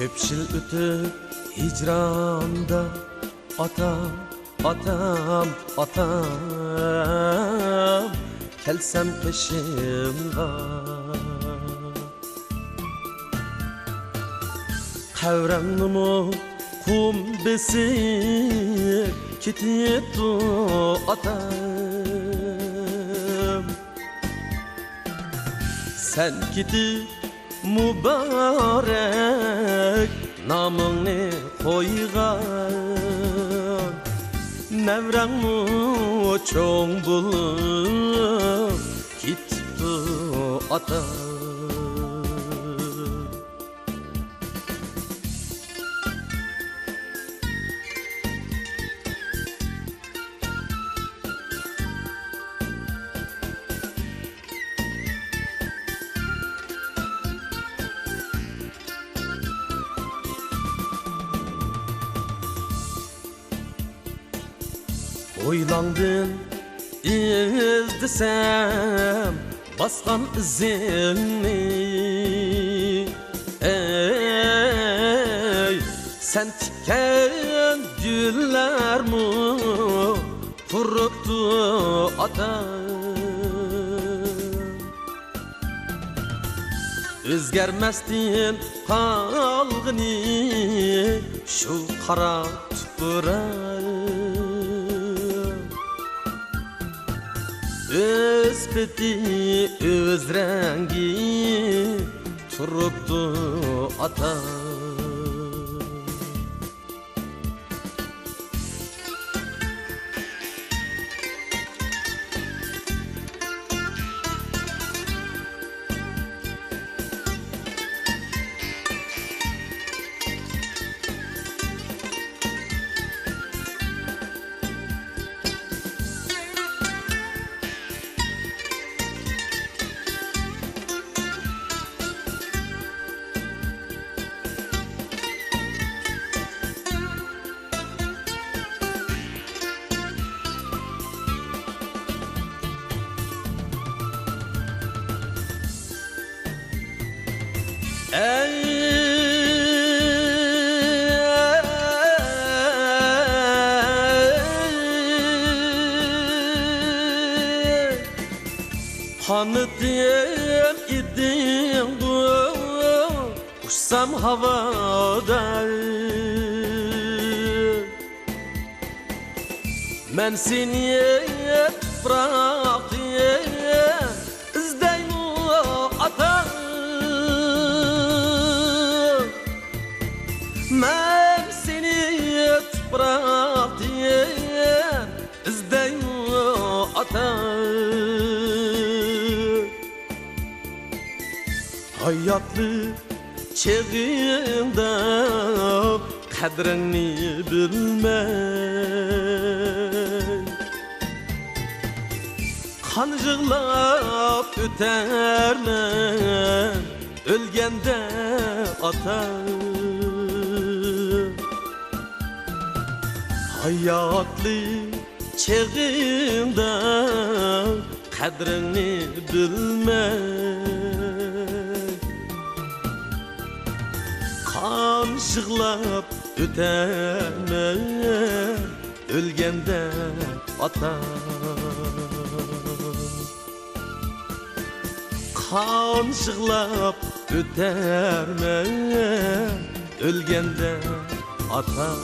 Köp yıl ötüp hicranda atam, atam, atam kelsem peşimga Kavranımı kum besip ketipti atam Sen ketip mübarek namını koygan Nevrangmu çoğun bulup gitipti atam Oylandın izdesem baskan izini Ey sen tikken güller mu kuruptu atam Özgermestin kalgını şu kara tupurak Öz beti, öz rengi turuptu atam Hanıdım idim bu uçsam havada Men seni bırak izdeyim atam Men seni bırak izdeyim atam Hayatlı çağında kadrini bilmey Kan jığlap ötermen ölgende atam Hayatlı çağında kadrini bilmey Kan jığlap ötermen ölgende atam Kan jığlap ötermen ölgende atam